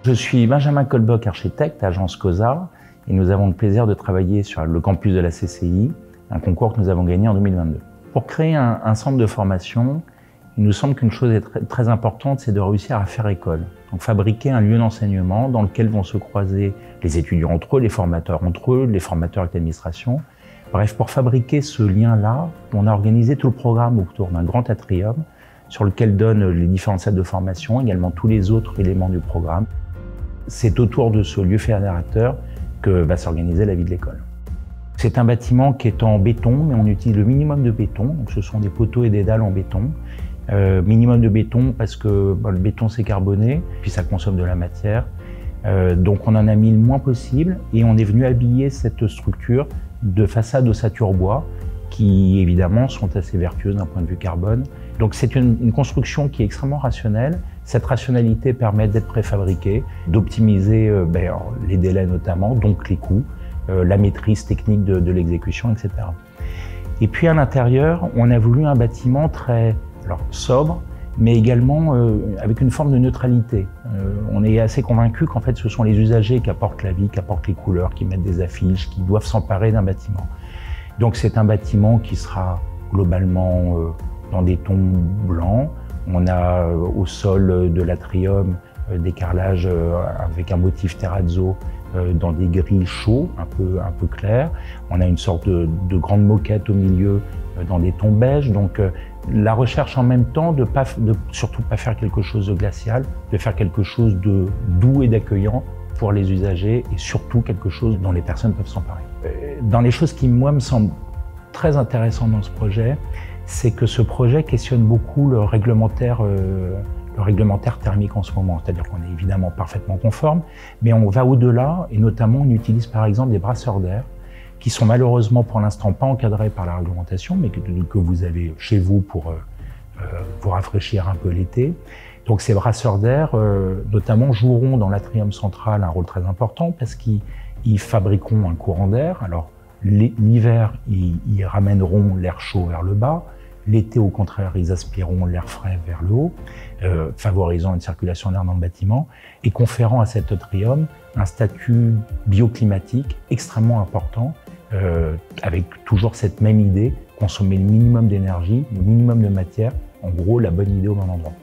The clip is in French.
Je suis Benjamin Colbock, architecte, agence COSA, et nous avons le plaisir de travailler sur le campus de la CCI, un concours que nous avons gagné en 2022. Pour créer un centre de formation, il nous semble qu'une chose est très importante, c'est de réussir à faire école. Donc fabriquer un lieu d'enseignement dans lequel vont se croiser les étudiants entre eux, les formateurs entre eux, les formateurs avec l'administration. Bref, pour fabriquer ce lien-là, on a organisé tout le programme autour d'un grand atrium sur lequel donnent les différentes salles de formation, également tous les autres éléments du programme. C'est autour de ce lieu fédérateur que va s'organiser la vie de l'école. C'est un bâtiment qui est en béton, mais on utilise le minimum de béton. Donc ce sont des poteaux et des dalles en béton. Minimum de béton parce que le béton c'est carboné, puis ça consomme de la matière. Donc on en a mis le moins possible et on est venu habiller cette structure de façade ossature bois qui évidemment sont assez vertueuses d'un point de vue carbone. Donc c'est une construction qui est extrêmement rationnelle. Cette rationalité permet d'être préfabriqué, d'optimiser les délais notamment, donc les coûts, la maîtrise technique de l'exécution, etc. Et puis à l'intérieur, on a voulu un bâtiment très sobre, mais également avec une forme de neutralité. On est assez convaincu qu'en fait ce sont les usagers qui apportent la vie, qui apportent les couleurs, qui mettent des affiches, qui doivent s'emparer d'un bâtiment. Donc c'est un bâtiment qui sera globalement dans des tons blancs. On a au sol de l'atrium des carrelages avec un motif terrazzo dans des gris chauds, un peu clairs. On a une sorte de grande moquette au milieu dans des tons beige. Donc la recherche en même temps de surtout pas faire quelque chose de glacial, de faire quelque chose de doux et d'accueillant pour les usagers et surtout quelque chose dont les personnes peuvent s'emparer. Dans les choses qui, moi, me semblent très intéressantes dans ce projet, c'est que ce projet questionne beaucoup le réglementaire thermique en ce moment. C'est-à-dire qu'on est évidemment parfaitement conforme, mais on va au-delà et notamment on utilise par exemple des brasseurs d'air qui sont malheureusement pour l'instant pas encadrés par la réglementation, mais que vous avez chez vous pour vous rafraîchir un peu l'été. Donc ces brasseurs d'air, notamment, joueront dans l'atrium central un rôle très important parce qu'ils fabriqueront un courant d'air. Alors l'hiver, ils ramèneront l'air chaud vers le bas. L'été, au contraire, ils aspireront l'air frais vers le haut, favorisant une circulation d'air dans le bâtiment et conférant à cet atrium un statut bioclimatique extrêmement important, avec toujours cette même idée, consommer le minimum d'énergie, le minimum de matière, en gros la bonne idée au bon endroit.